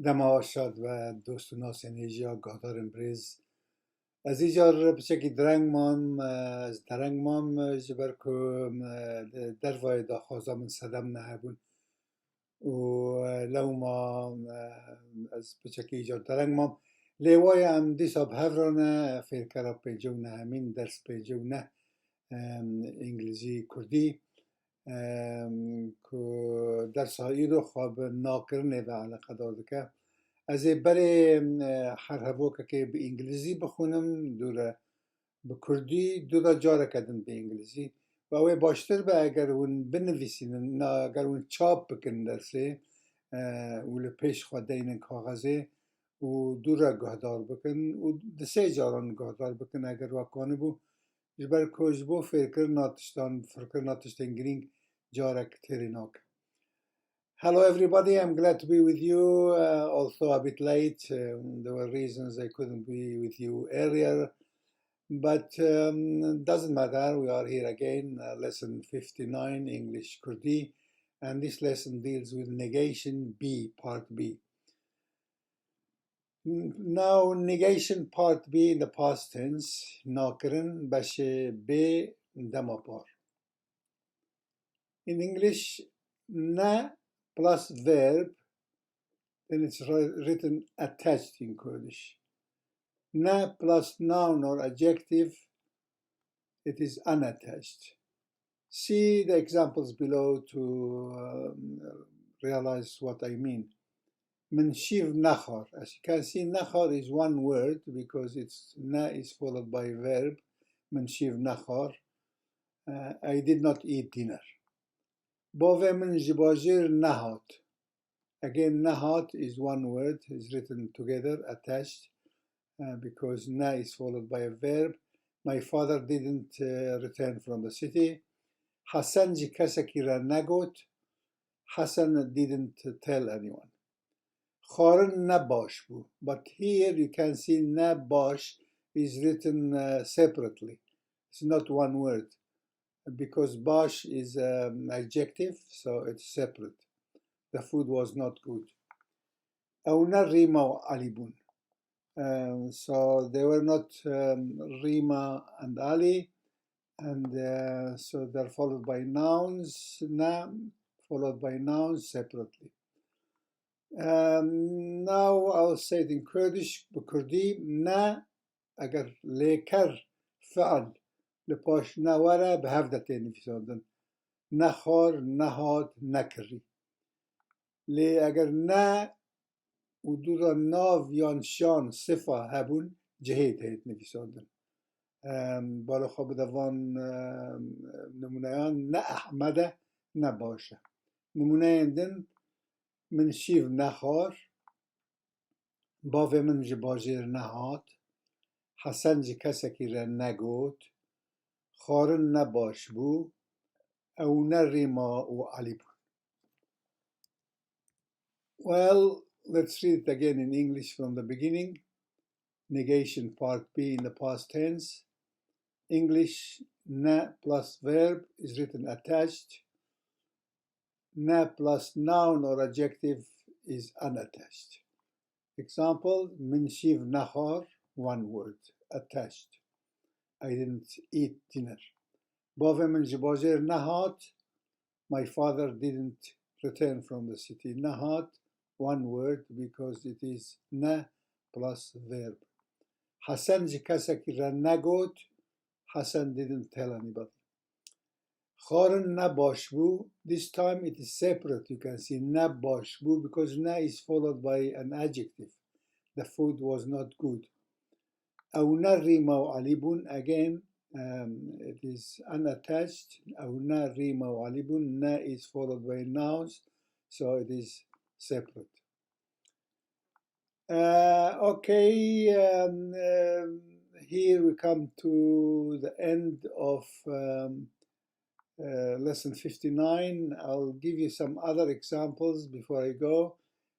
دماشاد و دوستونا سنیجیا گادارم بریز از ایجار بچکی درنگ مام از درنگ مام جبر که دروای دا خوازا من صدم نهبون و لو ما از بچکی ایجار درنگ مام لیوای هم دیسا بهورانه فیرکرا پیجونه همین درس پیجونه انگلیزی کردی که درس هایی رو خواب ناکرنه و علاقه دارده که از برای هر هوا که به انگلیزی بخونم دوره به کردی دودا جاره کردن به انگلیزی و اوی باشتر به اگر اون بنویسین نه اگر اون چاپ بکن درسه اول پیش خواده این کاغذه و دوره گهدار بکن و دسه جاران گهدار بکن اگر واقعانه بو جبر کوش بو فکر ناتشتان گرینگ جارک تریناک. Hello everybody, I'm glad to be with you, although a bit late. There were reasons I couldn't be with you earlier, but doesn't matter, we are here again, lesson 59, English-Kurdî, and this lesson deals with negation B, part B. Now, negation part B in the past tense, nakirin bashe be damapar. In English, na plus verb, then it's written attached in Kurdish. Na plus noun or adjective, it is unattached. See the examples below to realize what I mean. Menshiv nakhar. As you can see, nakhar is one word because it's na is followed by verb. Menshiv nakhar. I did not eat dinner. Bove men jibajir nahat. Again, nahat is one word, is written together, attached, because na is followed by a verb. My father didn't return from the city. Hassan jikasakira nagot. Hassan didn't tell anyone. Kharan nabash bu. But here you can see nabash is written separately. It's not one word, because bash is an adjective, so it's separate. The food was not good. Auna Rima Alibun. So they were not Rima and Ali, and so they're followed by nouns, na, followed by nouns separately. Now I'll say it in Kurdish, Kurdi, na, agar lekar fa'al, lepash nawara behafdatin ifisandın. Nakhar, nahat, nakri. لی اگر نه و دو را ناو یان شان صفا هبون جهید هید نویساندن بالا خواب دوان نمونه نه احمده نه باشه نمونه اندن من شیو نخار باوه من جباجر نهات حسن جی کسکی را نگوت خارن نباش بو او نریما و علی بو. Well, let's read it again in English from the beginning. Negation part B in the past tense. English, na plus verb is written attached. Na plus noun or adjective is unattached. Example, min shiv nahar, one word, attached. I didn't eat dinner. Bove min jibajer nahat, my father didn't return from the city. Nahat, one word because it is na plus verb. Hassan jikasaki ra nagot. Hassan didn't tell anybody. Kharan na bashbu. This time it is separate. You can see na bashbu because na is followed by an adjective. The food was not good. Au na rima alibun. Again, it is unattached. Au na rima alibun. Na is followed by nouns, so it is separate. Okay, here we come to the end of lesson 59. I'll give you some other examples before I go.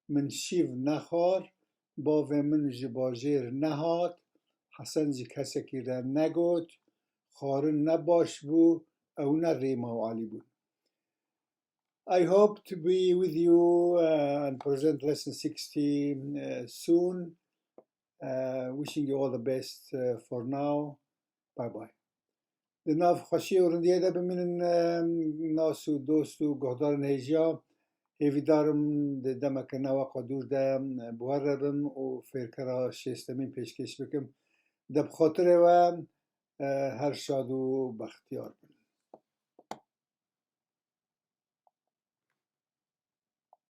من شیو نخار با و من جباجر نهاد حسن جی کسکی را نگوت خارن نباش بو او نه ریما و علی بود. I hope to be with you and present lesson 60 soon. Wishing you all the best for now. Bye bye. د ناف خوشی و رندیه ده بمینن ناس و دوست و گهدار نهیجا هیویدارم ده دمک نوا قدور ده بوهربم و فیرکرا شیستمین پیشکش بکم ده بخاطر و هر شاد و بختیار